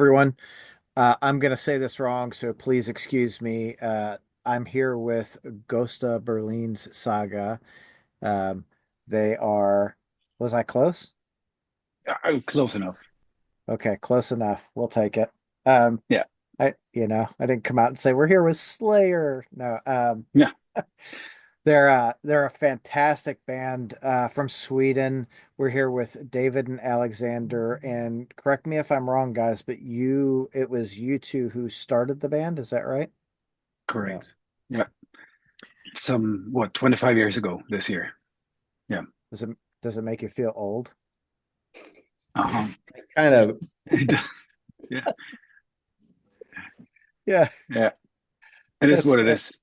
everyone. I'm going to say this wrong, so please excuse me. I'm here with Gosta Berlings Saga. Um, they are, was I close? Close enough. Okay, close enough. We'll take it. Um, Yeah. I didn't come out and say we're here with Slayer. No, Yeah. they're a fantastic band from Sweden. We're here with David and Alexander, and correct me if I'm wrong, guys, but it was you two who started the band, is that right? Yeah. Correct. Yeah. 25 years ago this year. Yeah. Does it does it make you feel old? Uh-huh. Kind of. Yeah. Yeah, Yeah. It is that's what it is.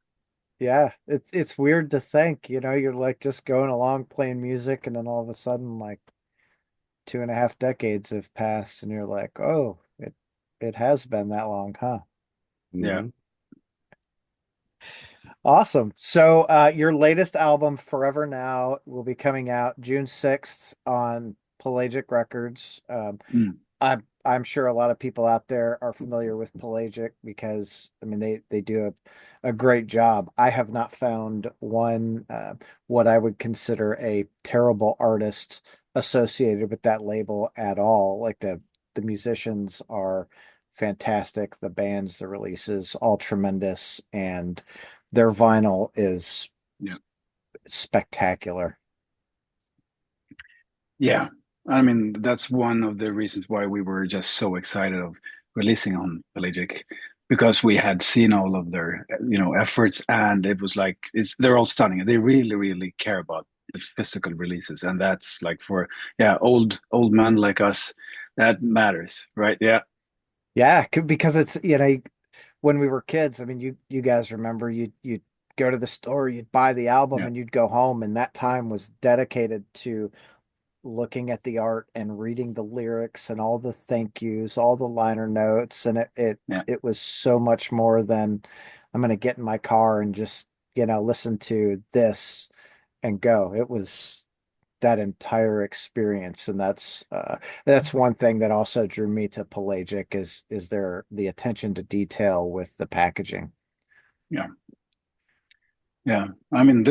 yeah. It's weird to think, you're like just going along playing music, and then all of a sudden, like 2.5 decades have passed, and you're like, oh, it has been that long, huh? Yeah. Mhm. Awesome. So, your latest album, Forever Now, will be coming out June 6th on Pelagic Records. Mm. I'm sure a lot of people out there are familiar with Pelagic because, I mean, they do a great job. I have not found one, what I would consider a terrible artist associated with that label at all. Like the musicians are fantastic, the bands, the releases, all tremendous, and their vinyl is Yeah. spectacular. Yeah. I mean, that's one of the reasons why we were just so excited of releasing on Pelagic because we had seen all of their, efforts and it was like they're all stunning. They really, really care about the physical releases. And that's like for old men like us, that matters, right? Yeah. Yeah, because it's, when we were kids, I mean, you guys remember you'd go to the store, you'd buy the album, Yeah. and you'd go home, and that time was dedicated to looking at the art and reading the lyrics and all the thank yous, all the liner notes, and Yeah. it was so much more than I'm going to get in my car and just, listen to this and go. It was that entire experience, and that's one thing that also drew me to Pelagic is their the attention to detail with the packaging. Yeah. Yeah, I mean,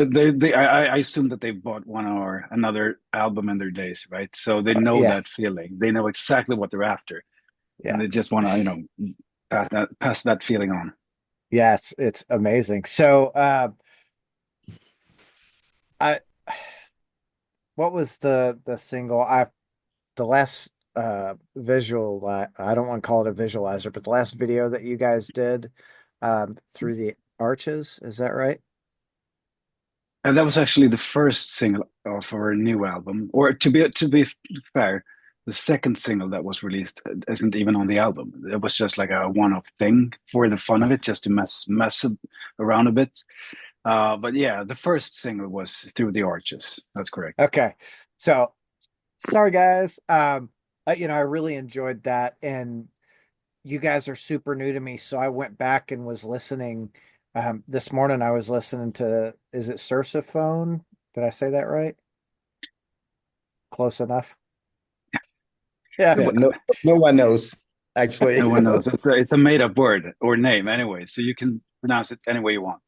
I assume that they've bought one or another album in their days, right? So they know Yeah, that feeling. They know exactly what they're after, and yeah, they just want to, pass that feeling on. yeah. It's amazing. So, I what was the single? The last visual. I don't want to call it a visualizer, but the last video that you guys did through the arches. Is that right? And that was actually the first single of our new album, or to be fair, the second single that was released isn't even on the album. It was just like a one-off thing for the fun of it, just to mess around a bit. But yeah, the first single was Through the Arches. That's correct. Okay. So sorry guys. I really enjoyed that, and you guys are super new to me, so I went back and was listening. This morning I was listening to, is it Sursaphone? Did I say that right? Close enough. Yeah. Yeah, no one knows No actually. one knows. It's a made up word or name anyway, so you can pronounce it any way you want.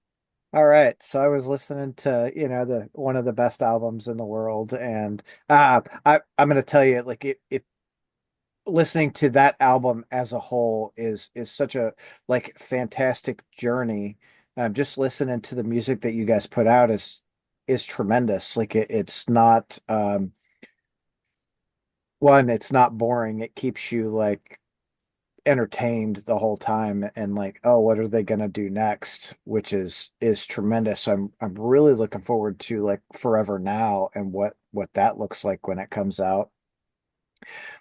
All right. So I was listening to, the one of the best albums in the world, and I'm gonna tell you, like it listening to that album as a whole is such a like fantastic journey. Just listening to the music that you guys put out is tremendous. Like it's not one, it's not boring. It keeps you like entertained the whole time and like, oh, what are they gonna do next? Which is tremendous. So I'm really looking forward to like Forever Now and what that looks like when it comes out.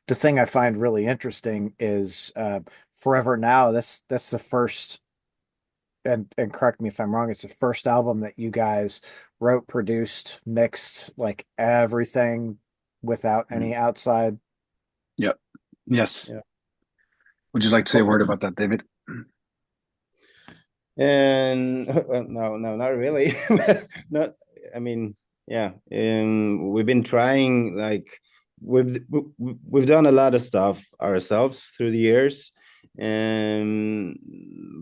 The thing I find really interesting is Forever Now. That's the first, and correct me if I'm wrong. It's the first album that you guys wrote, produced, mixed, like everything without Mm. any outside. Yep. Yes. Yeah. Would you like to say a word about that, David? And no, not really. Not, I mean, yeah. We've been trying, like we've done a lot of stuff ourselves through the years,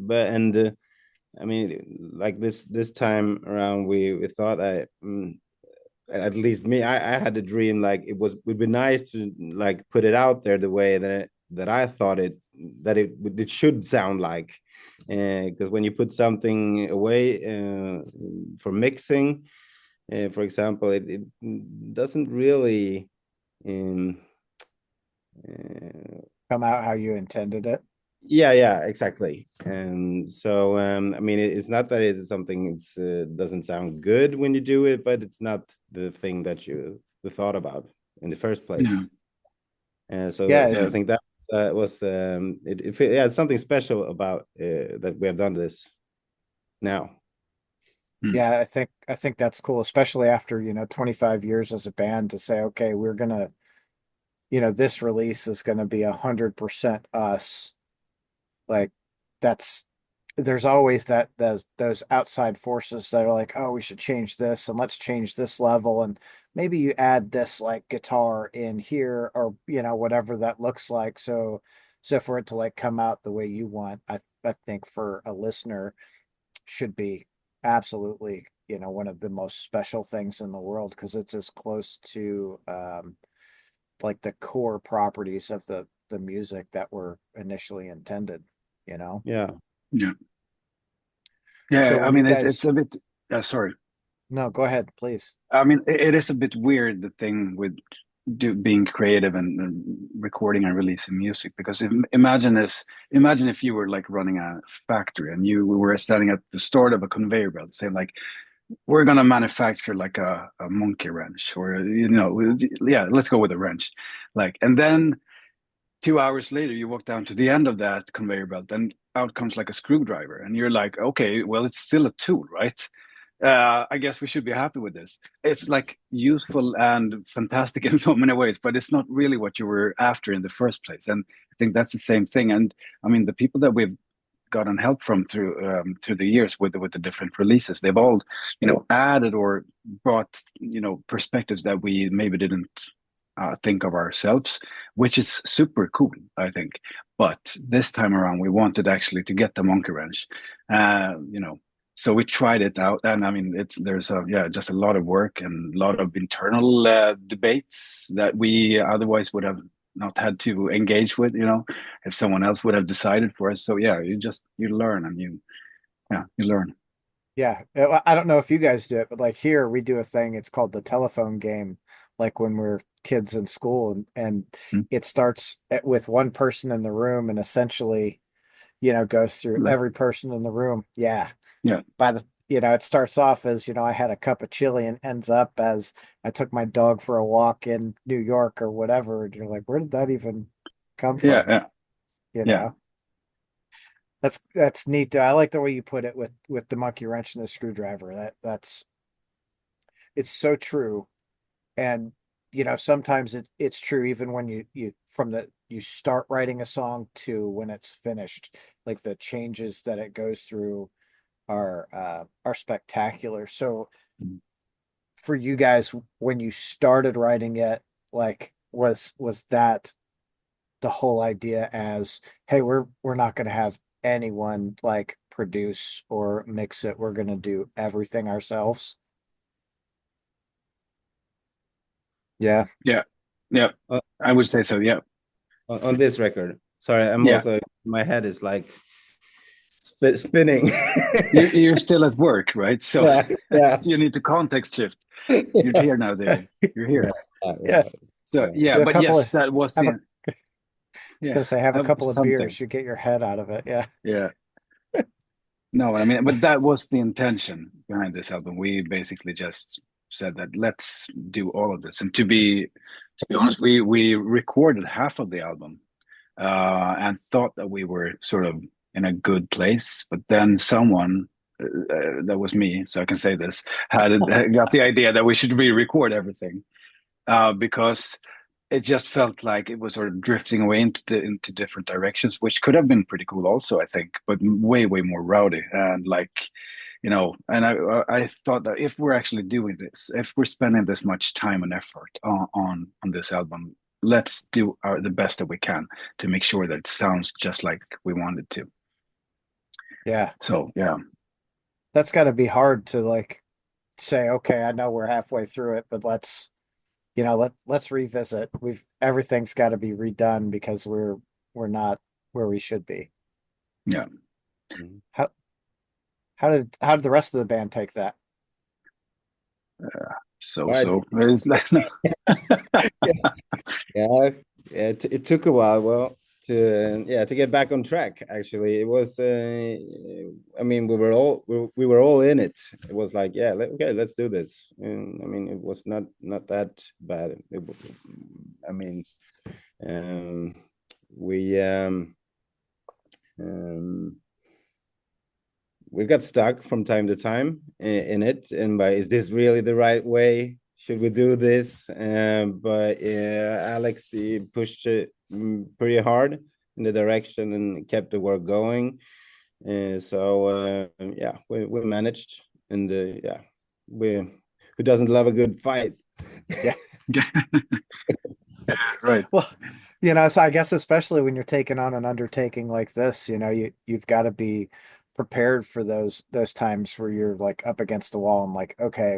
But I mean, like this time around, we thought at least me, I had a dream like would be nice to like put it out there the way that I thought it should sound like, because when you put something away for mixing, for example, it doesn't really um, uh, Come out how you intended it. yeah, exactly. And so I mean, it's not that it's something it's doesn't sound good when you do it, but it's not the thing that you thought about in the first Yeah. place. And so Yeah, so Yeah. I think that was yeah, it's something special about that we have done this now. Mm. yeah, I think that's cool, especially after, 25 years as a band to say, okay, we're gonna, this release is gonna be 100% us. Like that's there's always those outside forces that are like, oh, we should change this and let's change this level and maybe you add this like guitar in here or whatever that looks like. So for it to like come out the way you want, I think for a listener should be absolutely, one of the most special things in the world because it's as close to like the core properties of the music that were initially intended, you know? Yeah, Yeah. So Yeah. I when you mean, it's guys, a bit. Sorry. no, go ahead, please. I mean, it is a bit weird the thing with being creative and recording and releasing music because imagine if you were like running a factory and you were standing at the start of a conveyor belt saying like we're gonna manufacture like a monkey wrench or yeah, let's go with a wrench, like, and then 2 hours later you walk down to the end of that conveyor belt and out comes like a screwdriver and you're like, okay, well, it's still a tool, right? I guess we should be happy with this. It's like useful and fantastic in so many ways, but it's not really what you were after in the first place. And I think that's the same thing. And I mean, the people that we've gotten help from through the years with the different releases, they've all added or brought perspectives that we maybe didn't think of ourselves, which is super cool, I think. But this time around, we wanted actually to get the monkey wrench, so we tried it out, and I mean, there's just a lot of work and a lot of internal debates that we otherwise would have not had to engage with, if someone else would have decided for us. So yeah, you learn and you learn. Yeah, I don't know if you guys do it, but like here we do a thing. It's called the telephone game, like when we're kids in school, and Mm. it starts with one person in the room, and essentially, goes through Like, every person in the room. Yeah, yeah, by the it starts off as I had a cup of chili and ends up as I took my dog for a walk in New York or whatever. And you're like, where did that even come yeah, from? yeah, You yeah, know, that's neat though. I like the way you put it with the monkey wrench and the screwdriver. That's it's so true. And sometimes it's true even when you from the you start writing a song to when it's finished, like the changes that it goes through are spectacular. So mm, for you guys when you started writing it, like was that the whole idea as, hey, we're not going to have anyone like produce or mix it. We're going to do everything ourselves. Yeah. yeah, yeah. uh, I would say so. Yeah, on this record. Sorry, I'm yeah. also my head is like spinning. You're still at work, right? So Yeah, yeah, you need to context shift. You're yeah, here now, David. You're yeah, here. yeah. Yeah. So Yeah. yeah, Do a but couple yes, of that was have a the yeah, gonna say have a that couple was of something. beers, you get your head out of it. Yeah. Yeah. No, I mean, but that was the intention behind this album. We basically just said that let's do all of this. And to be honest, we recorded half of the album and thought that we were sort of in a good place. But then someone, that was me, so I can say this, had got the idea that we should re-record everything because it just felt like it was sort of drifting away into different directions, which could have been pretty cool also, I think, but way more rowdy and like, and I thought that if we're actually doing this, if we're spending this much time and effort on this album, let's do the best that we can to make sure that it sounds just like we want it to. Yeah. So yeah, That's got to be hard to like say, okay, I know we're halfway through it, but let's revisit. Everything's got to be redone because we're not where we should be. yeah. Mhm. How how did the rest of the band take that? So Right. so it's like Yeah, it took a while. Well, to get back on track. Actually, it was. I mean, we were all in it. It was like, yeah, okay, let's do this. And I mean, it was not that bad. I mean, um, we um, we got stuck from time to time in it, and by is this really the right way? Should we do this? But Alex, he pushed it pretty hard in the direction and kept the work going. So yeah, we managed, and yeah, we who doesn't love a good fight? Yeah. right. Well, so I guess especially when you're taking on an undertaking like this, you've got to be prepared for those times where you're like up against the wall and like, okay,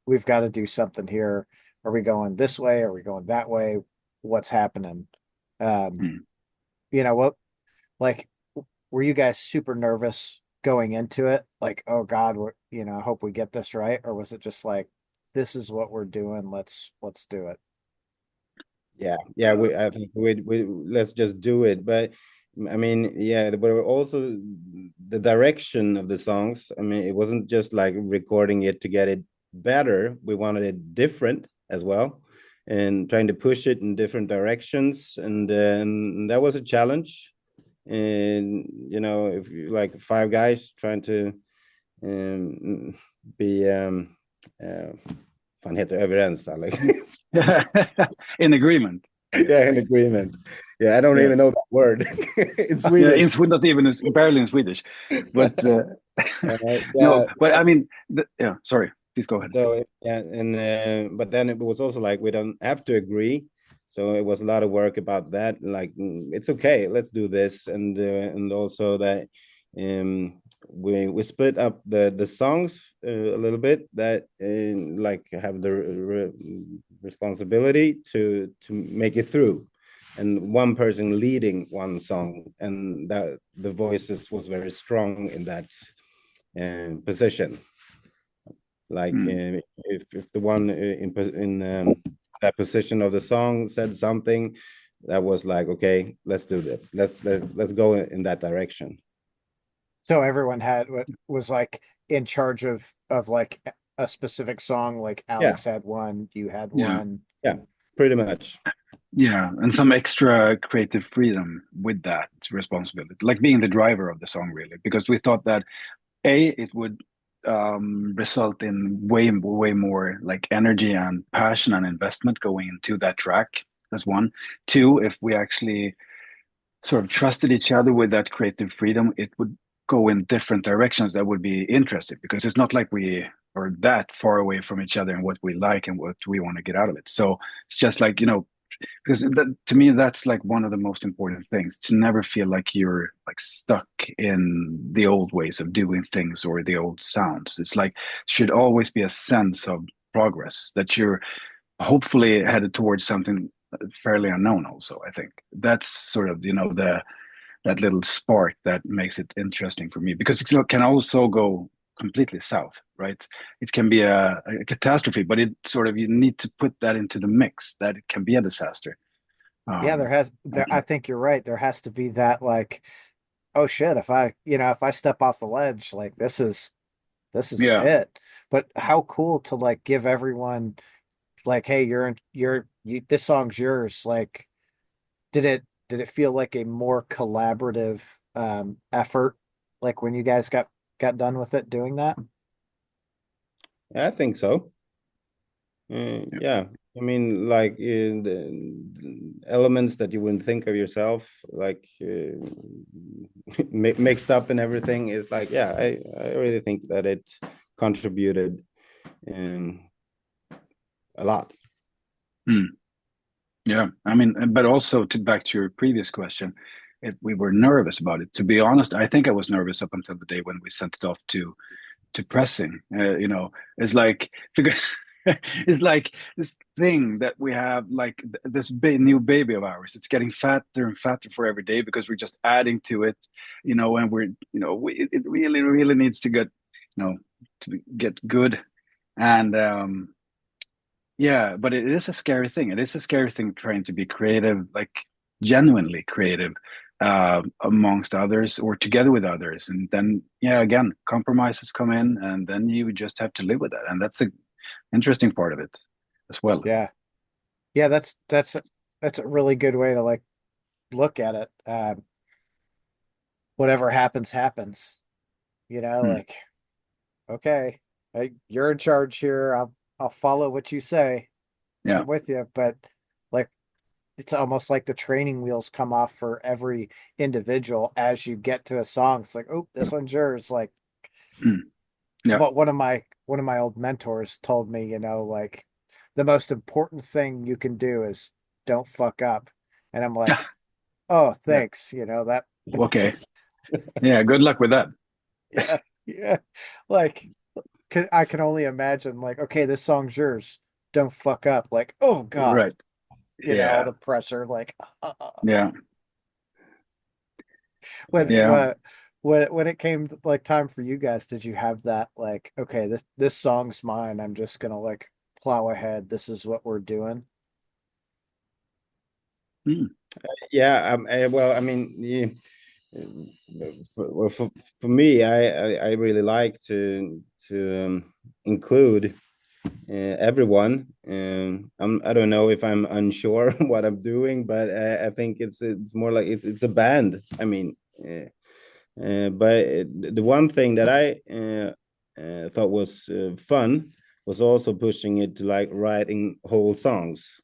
we've got to do something here. Are we going this way? Are we going that way? What's happening? Um, Mm. what like were you guys super nervous going into it? Like, oh God, I hope we get this right, or was it just like, this is what we're doing, let's do it? Yeah, I think we let's just do it. But I mean, yeah, but also the direction of the songs. I mean, it wasn't just like recording it to get it better. We wanted it different as well, and trying to push it in different directions. And then that was a challenge. And if you like five guys trying to um, be uh, fan heter överens, Alex. In agreement, I guess. Yeah, in agreement. Yeah, I don't Yeah, even know that word in yeah. Swedish. Not even barely in Swedish, but no. Yeah, But I mean, yeah. Sorry, please go ahead. so yeah, and but then it was also like we don't have to agree. So it was a lot of work about that. Like it's okay, let's do this, and also that we split up the songs a little bit that like have the responsibility to make it through, and one person leading one song, and that the voices was very strong in that position. Like Mm. if the one in that position of the song said something, that was like, okay, let's do that. Let's go in that direction. So everyone had what was like in charge of like a specific song, like Yeah, Alex had one, you had Yeah, one. yeah, pretty much. yeah, and some extra creative freedom with that responsibility, like being the driver of the song, really, because we thought that it would result in way more like energy and passion and investment going into that track. That's one. Two, if we actually sort of trusted each other with that creative freedom, it would go in different directions that would be interesting because it's not like we are that far away from each other and what we like and what we want to get out of it. So it's just like, because that, to me, that's like one of the most important things, to never feel like you're like stuck in the old ways of doing things or the old sounds. It's like should always be a sense of progress that you're hopefully headed towards something fairly unknown. Also, I think that's sort of the that little spark that makes it interesting for me because it can also go completely south, right? It can be a catastrophe, but it sort of you need to put that into the mix that it can be a disaster. Yeah, Um, I think you're right. There has to be that like, oh shit, if I step off the ledge, like this is yeah, it. But how cool to like give everyone like, hey, this song's yours. Like, did it feel like a more collaborative effort, like when you guys got done with it doing that? I think so. Yeah, I mean, like in the elements that you wouldn't think of yourself, like mixed up and everything, is like, yeah, I really think that it contributed um, a lot. Hmm. Yeah, I mean, but also to back to your previous question, if we were nervous about it, to be honest, I think I was nervous up until the day when we sent it off to pressing. It's like because it's like this thing that we have, like this new baby of ours. It's getting fatter and fatter for every day because we're just adding to it, and it really, really needs to get good. And yeah, but it is a scary thing. It is a scary thing trying to be creative, like genuinely creative, amongst others or together with others. And then, yeah, again, compromises come in, and then you just have to live with that. And that's the interesting part of it as well. Yeah. Yeah, that's a really good way to like look at it. Whatever happens, happens. Hmm. Like, okay, you're in charge here. I'll follow what you say. Yeah. I'm with you, but like it's almost like the training wheels come off for every individual as you get to a song. It's like, oh, this one's yours. Like Hmm. Yeah. what one of my old mentors told me, like the most important thing you can do is don't fuck up. And I'm like, oh, Yeah. thanks. That Okay. Yeah. Good luck with that. yeah, yeah. Like I can only imagine like, okay, this song's yours. Don't fuck up. Like, oh God, Right. all Yeah. the pressure. Like Yeah. when Yeah. when it came to, like time for you guys, did you have that like, okay, this song's mine. I'm just gonna like plow ahead. This is what we're doing. Hmm. Yeah, well, I mean, yeah, for me, I really like to include everyone. I don't know if I'm unsure what I'm doing, but I think it's more like it's a band. I mean, but the one thing that I thought was fun was also pushing it to like writing whole songs.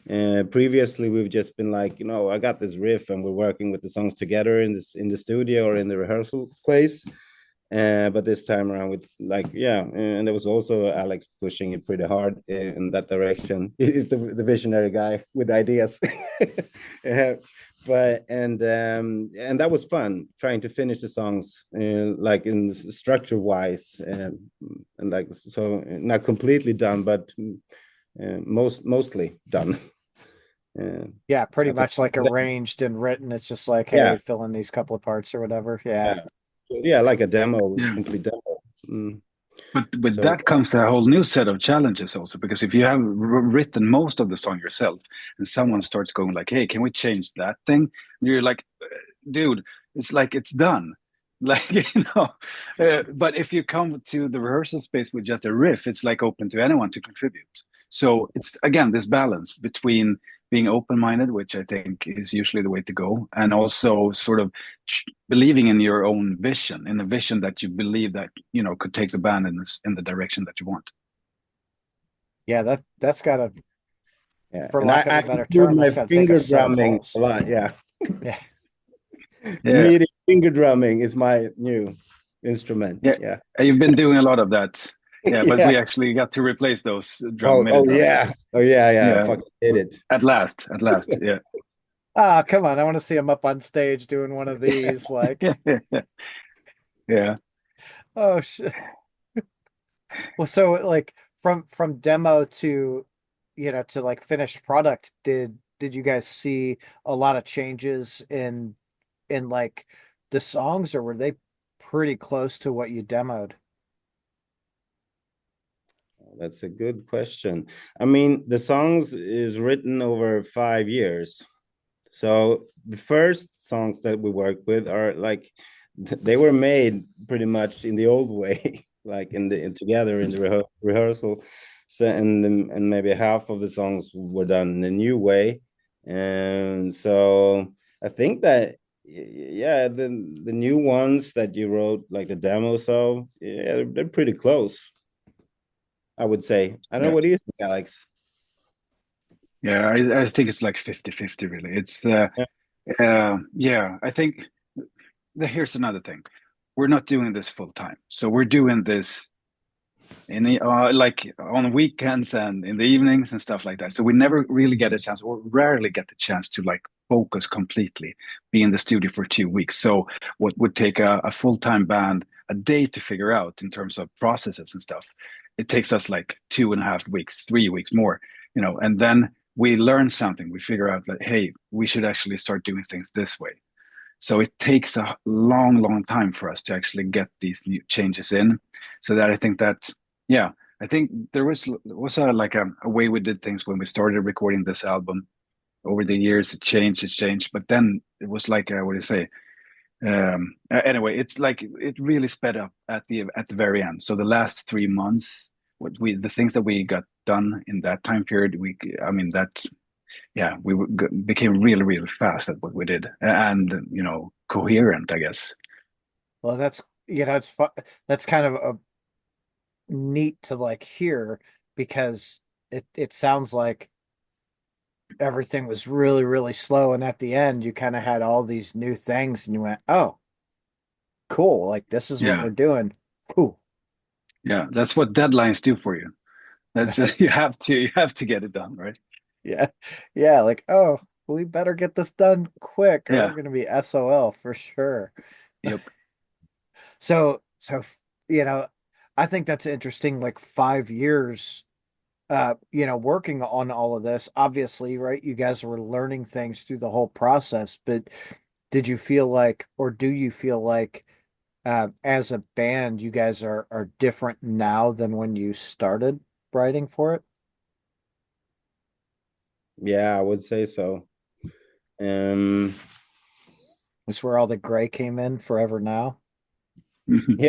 Previously, we've just been like, I got this riff, and we're working with the songs together in the studio or in the rehearsal place. But this time around, with like, yeah, and there was also Alex pushing it pretty hard in that direction. He's the visionary guy with ideas. uh, but and that was fun trying to finish the songs like in structure wise, and like so not completely done, but mostly done. Yeah, pretty I think, much like arranged and written. It's just like, yeah, hey, fill in these couple of parts or whatever. Yeah. yeah, yeah, like a demo, Yeah. complete demo. Mm. But with So that comes a whole new set of challenges also, because if you have written most of the song yourself and someone starts going like, hey, can we change that thing? You're like, dude, it's like it's done. Like, but if you come to the rehearsal space with just a riff, it's like open to anyone to contribute. So it's again this balance between being open-minded, which I think is usually the way to go, and also sort of believing in your own vision, in a vision that you believe that could take the band in the direction that you want. Yeah, that's gotta, yeah, for and lack of I a better include term, my that's gotta take a finger set of drumming a balls. lot. Yeah, Yeah. Yeah, meeting finger drumming is my new instrument. yeah. Yeah, You've been doing a lot of that. Yeah, but yeah. we actually got to replace those MIDI Oh drums. yeah, oh yeah, yeah. I Yeah, fucking did it. at last. Yeah, Ah, come on. I want to see him up on stage doing one of these. Like, yeah. oh shit. Well, so like from demo to to like finished product, did you guys see a lot of changes in like the songs, or were they pretty close to what you demoed? That's a good question. I mean, the songs is written over 5 years. So the first songs that we work with are like they were made pretty much in the old way, like together in the rehearsal. So and maybe half of the songs were done in a new way. And so I think that yeah, the new ones that you wrote, like the demos of, yeah, they're pretty close, I would say. I don't know. Yeah. What do you think, Alex? Yeah, I think it's like 50-50 really. It's the Yeah. yeah, I think here's another thing. We're not doing this full time. So we're doing this in the, like on weekends and in the evenings and stuff like that. So we never really get a chance, or rarely get the chance to like focus completely, be in the studio for 2 weeks. So what would take a full-time band a day to figure out in terms of processes and stuff, it takes us like 2.5 weeks, 3 weeks more, and then we learn something. We figure out that, hey, we should actually start doing things this way. So it takes a long, long time for us to actually get these new changes in. So that I think that, yeah, I think there was a way we did things when we started recording this album. Over the years, it's changed. But then it was like, what do you say? Anyway, it's like it really sped up at the very end. So the last 3 months, the things that we got done in that time period, I mean that yeah, became really, really fast at what we did, and coherent, I guess. Well, that's it's fun. That's kind of a neat to like hear because it sounds like everything was really, really slow, and at the end you kind of had all these new things, and you went, "Oh, cool! Like this is what Yeah, we're doing." Ooh. yeah, that's what deadlines do for you. That's you have to get it done, right? Yeah. Yeah, like, oh, we better get this done quick or we're Yeah, gonna be SOL for sure. yep. So you know, I think that's interesting, like 5 years working on all of this. Obviously, right? You guys were learning things through the whole process, but did you feel like, or do you feel like as a band, you guys are different now than when you started writing for it? Yeah, I would say so. Um, Is where all the gray came in forever now? Mhm.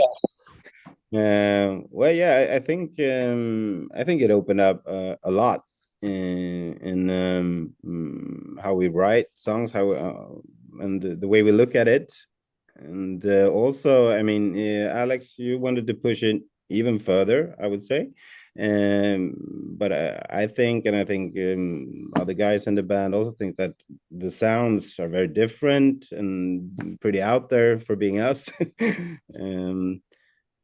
yeah. Well, yeah, I think it opened up a lot in how we write songs, how and the way we look at it, and also, I mean, Alex, you wanted to push it even further, I would say, but I think other guys in the band also think that the sounds are very different and pretty out there for being us. um,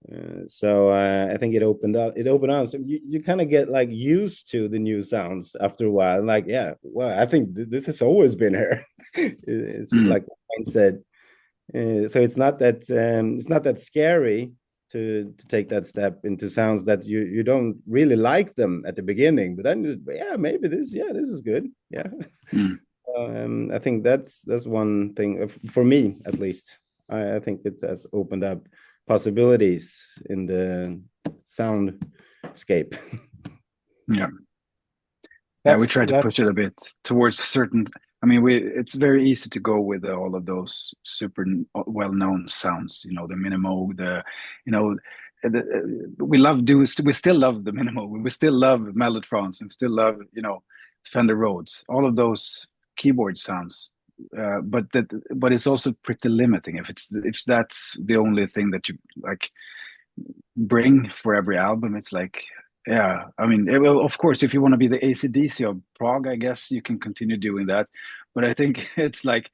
I think it opened up. So you kind of get like used to the new sounds after a while. Like, yeah, well, I think this has always been here. It's Mm. like Wayne said. So it's not that scary to take that step into sounds that you don't really like them at the beginning, but then yeah, maybe this is good. Yeah. Mm. I think that's one thing for me at least. I think it has opened up possibilities in the soundscape. Yeah. Yeah, we That's try to that push it a bit towards certain. I mean, it's very easy to go with all of those super well-known sounds. The minimal, we still love the minimal. We still love mellotrons, and we still love Fender Rhodes. All of those keyboard sounds. But it's also pretty limiting if that's the only thing that you like bring for every album. It's like, yeah, I mean, well, of course, if you want to be the AC/DC of Prague, I guess you can continue doing that. But I think it's like,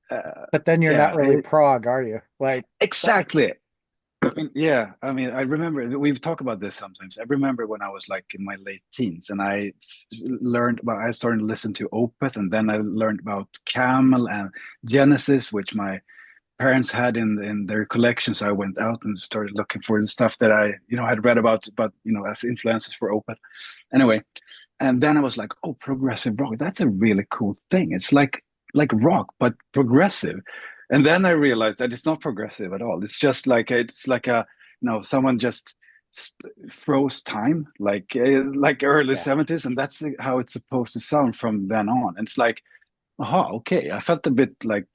but then you're not yeah, really prog, are you? Like exactly. I mean, yeah, I mean, I remember we've talked about this sometimes. I remember when I was like in my late teens, and I started to listen to Opeth, and then I learned about Camel and Genesis, which my parents had in their collections. I went out and started looking for the stuff that I had read about, but as influences for Opeth. Anyway, and then I was like, oh, progressive rock, that's a really cool thing. It's like rock but progressive. And then I realized that it's not progressive at all. It's like a someone just froze time, like early yeah. 70s, and that's how it's supposed to sound from then on. And it's like, aha, okay. I felt a bit like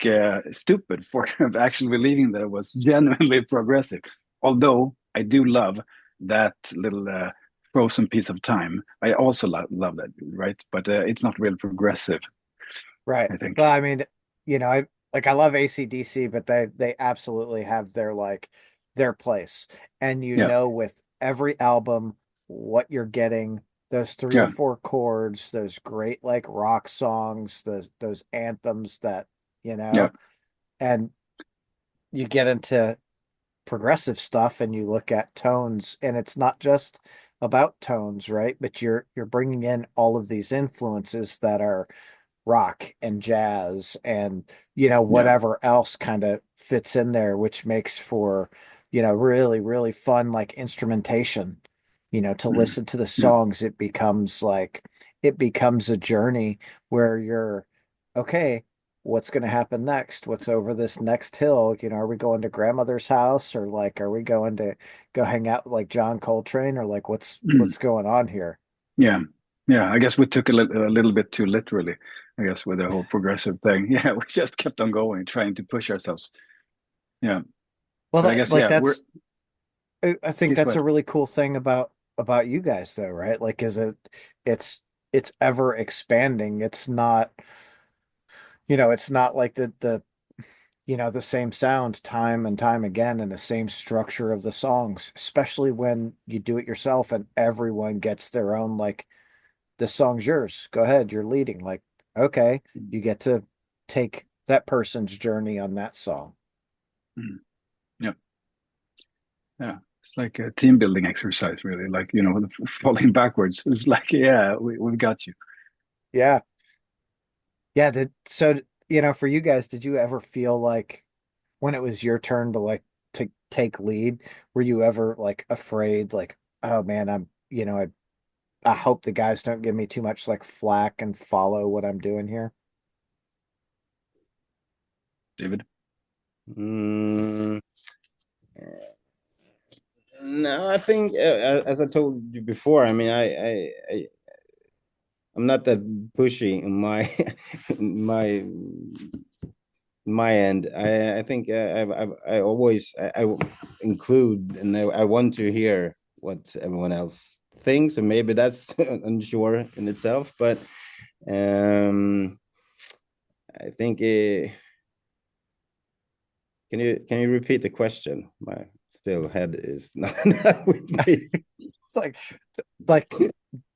stupid for actually believing that it was genuinely progressive. Although I do love that little frozen piece of time. I also love that, right? But it's not real progressive, Right. I think. Well, I mean, I love AC/DC, but they absolutely have their place. And Yeah, with every album what you're getting, those three or yeah, four chords, those great like rock songs, those anthems that, yeah, and you get into progressive stuff and you look at tones, and it's not just about tones, right? But you're bringing in all of these influences that are rock and jazz and Yeah. whatever else kind of fits in there, which makes for really really fun like instrumentation. To Mm. listen to the Yeah. songs, it becomes a journey where you're okay, what's going to happen next, what's over this next hill, are we going to grandmother's house, or like are we going to go hang out with like John Coltrane, or like Mm. what's going on here? Yeah. Yeah. I guess we took a little bit too literally, I guess, with the whole progressive thing. Yeah, we just kept on going, trying to push ourselves. Yeah. Well, But I guess, like yeah, we're, I think please go that's a ahead. really cool thing about you guys though, right? Like is it's it's ever expanding. It's not, it's not like the same sound time and time again and the same structure of the songs, especially when you do it yourself and everyone gets their own like this song's yours. Go ahead, you're leading. Like, okay, you get to take that person's journey on that song. Mm. Yeah. Yeah. It's like a team building exercise, really. Like, falling backwards. It's like, yeah, we've got you. Yeah. Yeah, so for you guys, did you ever feel like when it was your turn to like to take lead, were you ever like afraid, like, oh man, I hope the guys don't give me too much like flack and follow what I'm doing here? David. Mm, no, I think as I told you before, I mean, I'm not that pushy in my my my end. I think I always I include, and I want to hear what everyone else thinks, and maybe that's unsure in itself, but I think can you repeat the question? My still head is not with me. It's like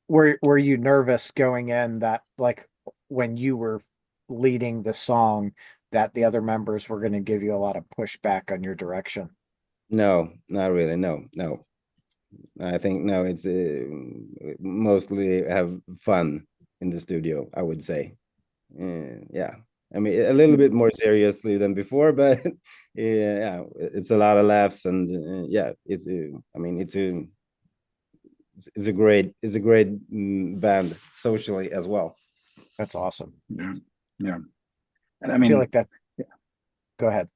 were you nervous going in that like when you were leading the song that the other members were going to give you a lot of pushback on your direction? No, not really. No, no. I think no. It's mostly have fun in the studio, I would say. Yeah, I mean a little bit more seriously than before, but yeah, it's a lot of laughs and yeah, it's I mean it's a great band socially as well. That's awesome. Yeah. Yeah. And I I feel mean, like that. Go ahead.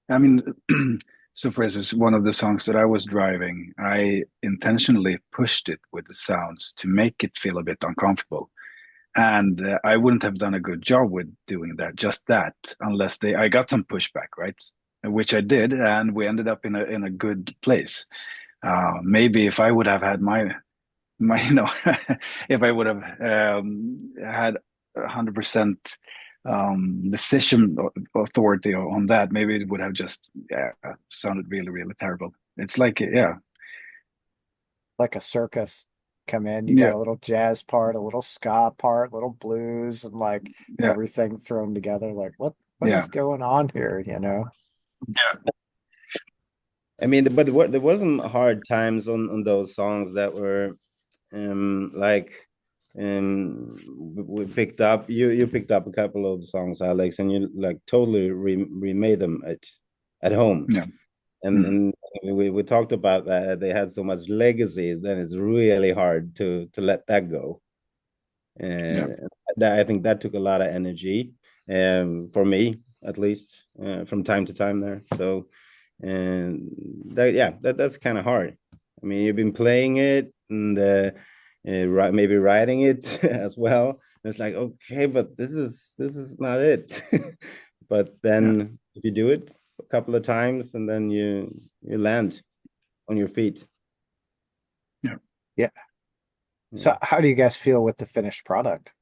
I mean, so for instance, one of the songs that I was driving, I intentionally pushed it with the sounds to make it feel a bit uncomfortable. And I wouldn't have done a good job with doing that, just that, unless I got some pushback, right? Which I did, and we ended up in a good place. Maybe if I would have had my if I would have had 100% decision authority on that, maybe it would have just sounded really really terrible. It's like yeah, Like a circus. Come in, you got yeah, a little jazz part, a little ska part, little blues, and like yeah, everything thrown together. Like what yeah, is going on here, yeah, I mean, but there wasn't hard times on those songs that were like we picked up you picked up a couple of songs, Alex, and you like totally remade them at home. yeah. And Mm, and we talked about that they had so much legacy, then it's really hard to let that go. yeah, And that I think that took a lot of energy, for me at least, from time to time there. So, and that yeah, that's kind of hard. I mean, you've been playing it and maybe writing it as well. And it's like okay, but this is not it. But yeah, then if you do it a couple of times and then you land on your feet. yeah. Yeah. Yeah. So how do you guys feel with the finished product?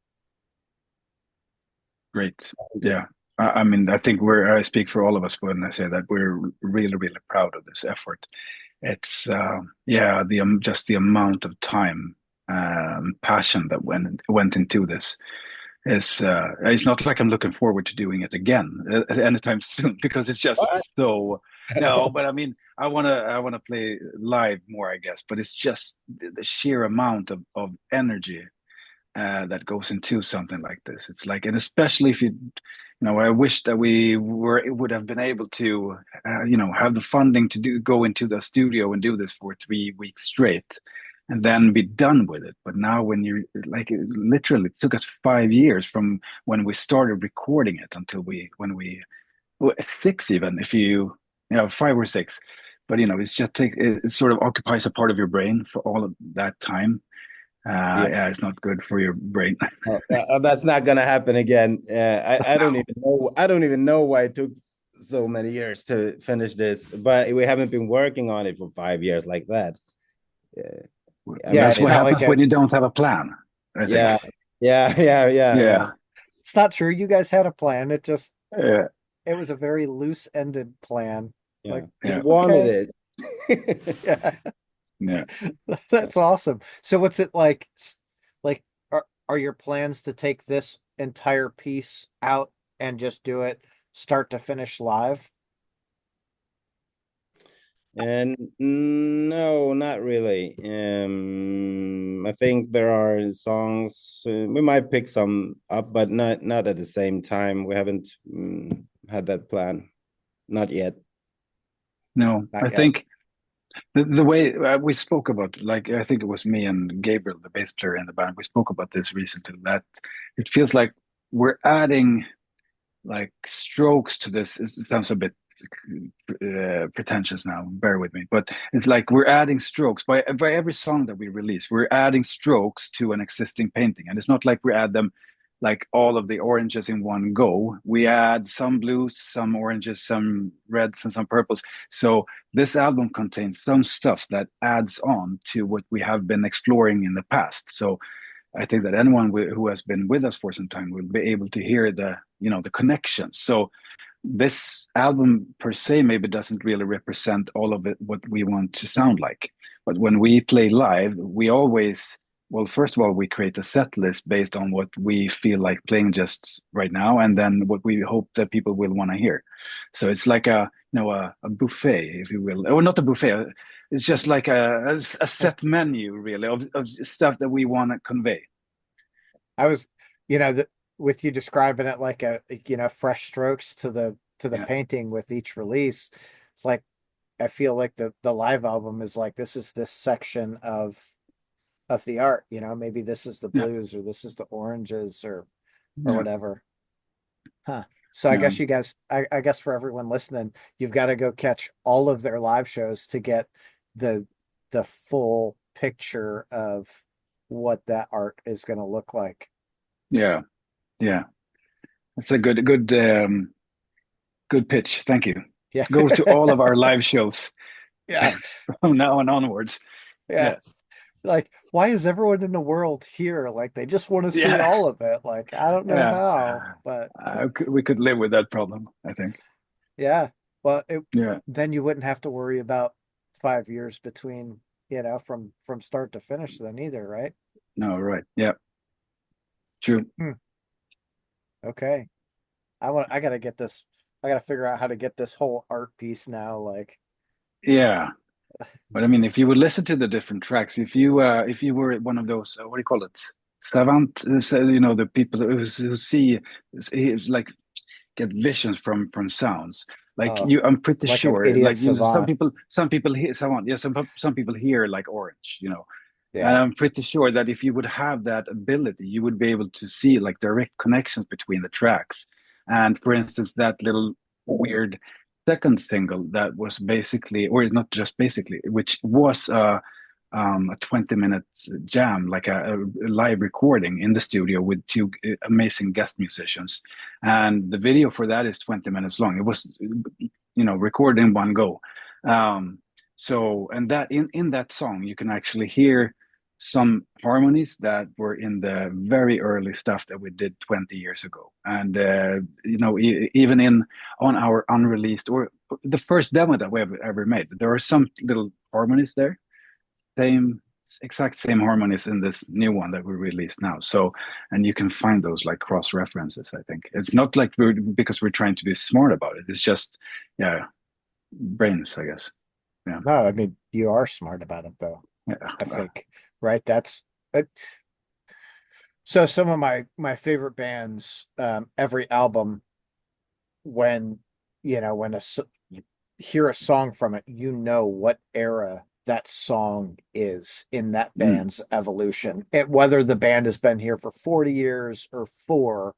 Great. Yeah. I mean, I think I speak for all of us when I say that we're really, really proud of this effort. It's, yeah, just the amount of time, passion that went into this is, it's not like I'm looking forward to doing it again anytime soon because it's What? just so, no, but I mean, I wanna play live more, I guess, but it's just the sheer amount of energy that goes into something like this. It's like, and especially if I wish that we would have been able to, have the funding to go into the studio and do this for 3 weeks straight, and then be done with it. But now, when you like, it literally took us 5 years from when we started recording it until well, 6 even, if you 5 or 6. But it's just it sort of occupies a part of your brain for all of that time. Yeah. Yeah, it's not good for your brain. That's not gonna happen again. I don't even know. I don't even know why it took so many years to finish this, but we haven't been working on it for 5 years like that. Yeah, I Yeah, mean, That's it's what not like happens a when you don't have a plan, I think. yeah, yeah. Yeah, it's not true. You guys had a plan. yeah, It was a very loose-ended plan. Yeah. Like, yeah, We wanted okay, it. yeah, yeah. that's awesome. So what's it like? Like, are your plans to take this entire piece out and just do it start to finish live? And no, not really. I think there are songs we might pick some up, but not at the same time. We haven't had that plan, not yet. No, Not I yet. think the way we spoke about, like, I think it was me and Gabriel, the bass player in the band, we spoke about this recently, that it feels like we're adding like strokes to this. It sounds a bit pretentious now, bear with me, but it's like we're adding strokes by every song that we release. We're adding strokes to an existing painting, and it's not like we add them like all of the oranges in one go. We add some blues, some oranges, some reds, and some purples. So this album contains some stuff that adds on to what we have been exploring in the past. So I think that anyone who has been with us for some time will be able to hear the connections. So this album per se maybe doesn't really represent all of it, what we want to sound like. But when we play live, we always, well, first of all, we create a set list based on what we feel like playing just right now, and then what we hope that people will want to hear. So it's like a buffet, if you will, or not a buffet. It's just like a set menu, really, of stuff that we want to convey. I was, with you describing it like fresh strokes to the Yeah, painting with each release. It's like I feel like the live album is like this is this section of the art, maybe this is the yeah, blues or this is the oranges or yeah, whatever. Huh. So I yeah, guess you guys, I guess for everyone listening, you've got to go catch all of their live shows to get the the full picture of what that art is going to look like. yeah, yeah. That's a good pitch. Thank you. Yeah. Go to all of our live shows Yeah. from now on onwards. Yeah. Yeah, Like, why is everyone in the world here? Like, they just want to see yeah, all of it. Like, I don't know yeah. how, but We could live with that problem, I think. yeah. Well, Yeah. then you wouldn't have to worry about 5 years between, from start to finish then either, right? No, right. Yeah, true. Hmm. Okay. I gotta get this. I gotta figure out how to get this whole art piece now. Like, Yeah. But I mean, if you would listen to the different tracks, if you were one of those, what do you call it? Savant, the people who see, like, get visions from sounds. Like, uh, I'm pretty like an sure, idiot like, some savant. people hear savant, yeah, some people hear like orange. And Yeah. I'm pretty sure that if you would have that ability, you would be able to see like direct connections between the tracks. And for instance, that little weird second single that was basically, or not just basically, which was a 20-minute jam, like a live recording in the studio with two amazing guest musicians. And the video for that is 20 minutes long. It was, recorded in one go. And that in that song, you can actually hear some harmonies that were in the very early stuff that we did 20 years ago. And even in on our unreleased, or the first demo that we ever made, there are some little harmonies there, same exact same harmonies in this new one that we released now. So, and you can find those like cross references. I think it's not like we're trying to be smart about it. It's just, yeah, brains, I guess. Yeah. No, I mean, you are smart about it though, I Yeah. think, right? That's uh, so some of my favorite bands, every album, when when you hear a song from it, you know what era that song is in that Mm, band's evolution. Whether the band has been here for 40 years or four,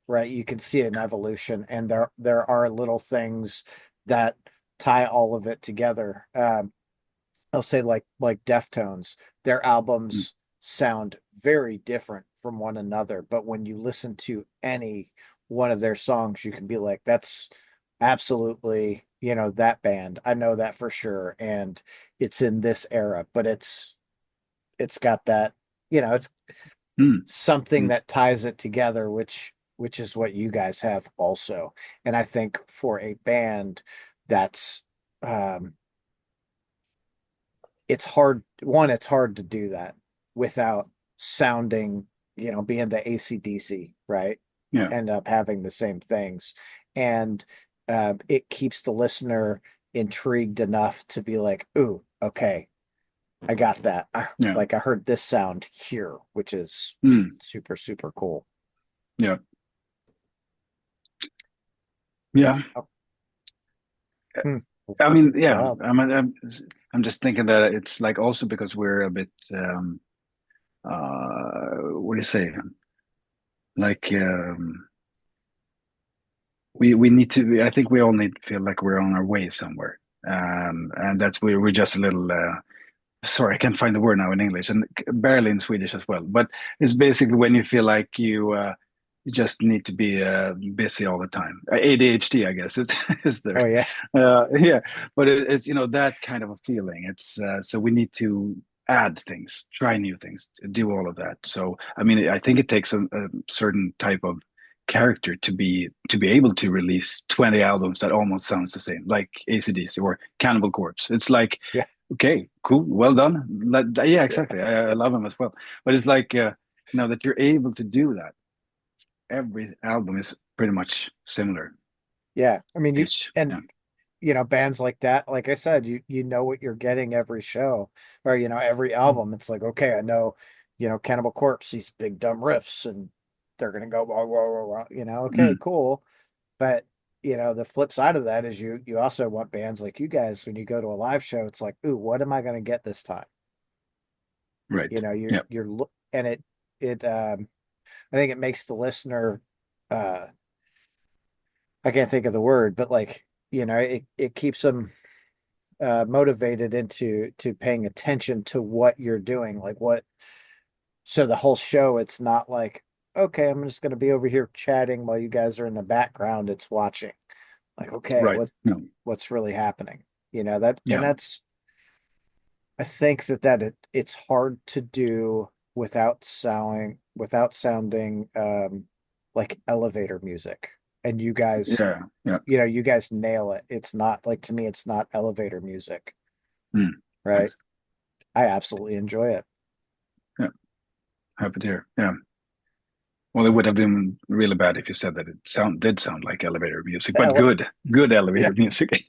right? You can see an evolution, and there are little things that tie all of it together. I'll say like Deftones, their mm, albums sound very different from one another, but when you listen to any one of their songs, you can be like, that's absolutely, that band. I know that for sure, and it's in this era, but it's got that, it's mm, something mm, that ties it together, which is what you guys have also. And I think for a band that's um it's hard it's hard to do that without sounding, being the AC/DC, right? yeah. End up having the same things. And it keeps the listener intrigued enough to be like, ooh, okay, I got that. Yeah. Like I heard this sound here, which is Mm, super, super cool. yeah. Yeah. Oh, hmm, I mean, yeah. wild. I'm just thinking that it's like also because we're a bit what do you say? Like we need to. I think we all need to feel like we're on our way somewhere, and that's we're just a little. Sorry, I can't find the word now in English and barely in Swedish as well. But it's basically when you feel like you just need to be busy all the time. ADHD, I guess, is there. Oh yeah. Yeah, but it's that kind of a feeling. It's so we need to add things, try new things, do all of that. So I mean, I think it takes a certain type of character to be able to release 20 albums that almost sounds the same, like AC/DC or Cannibal Corpse. It's like, Yeah. okay, cool, well done. Yeah, Yeah. exactly. I love them as well. But it's like, that you're able to do that. Every album is pretty much similar Yeah. I mean, ish. and Yeah. bands like that, like I said, you know what you're getting every show or every Mm. album. It's like, okay, I know, Cannibal Corpse, these big dumb riffs, and they're gonna go wah, wah, wah, wah, okay, Mm. cool. But the flip side of that is you also want bands like you guys when you go to a live show, it's like, ooh, what am I gonna get this time? Right. Yeah. And it I think it makes the listener uh I can't think of the word, but like, it keeps them motivated into to paying attention to what you're doing, like what. So the whole show, it's not like, okay, I'm just going to be over here chatting while you guys are in the background. It's watching, like, okay, Right. No. what's really happening? That, and Yeah. that's. I think it's hard to do without sounding like elevator music. And you guys, Yeah. Yeah. you guys nail it. It's not like, to me, it's not elevator music, Mm. right? Nice. I absolutely enjoy it. Yeah. Happy to hear. Yeah. Well, it would have been really bad if you said that it did sound like elevator music, but Ele- good Yeah, elevator music.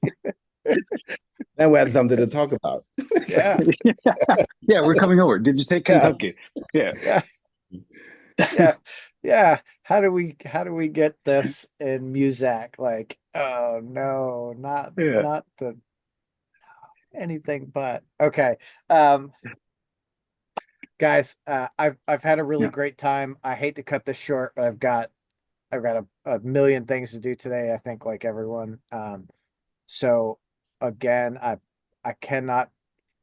Then we had something to talk about. yeah, Yeah, we're coming over. Did you say yeah, Kentucky? Yeah. yeah, yeah, yeah. How do we get this in music? Like, oh no, not Yeah. not the anything but. Okay. Um, guys, I've had a really Yeah. great time. I hate to cut this short, but I've got a million things to do today, I think, like everyone. So again, I cannot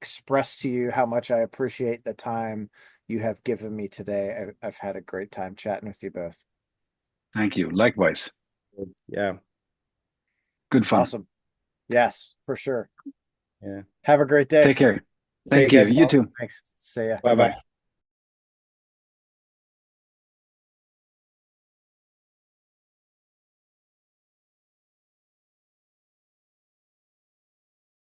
express to you how much I appreciate the time you have given me today. I've had a great time chatting with you both. Thank you. Likewise. Yeah. Good fun. Awesome. Yes, for sure. Yeah. Have a great day. Take care. Take Thank care, you. You Tom. too. Thanks. See ya. Bye Bye bye. bye.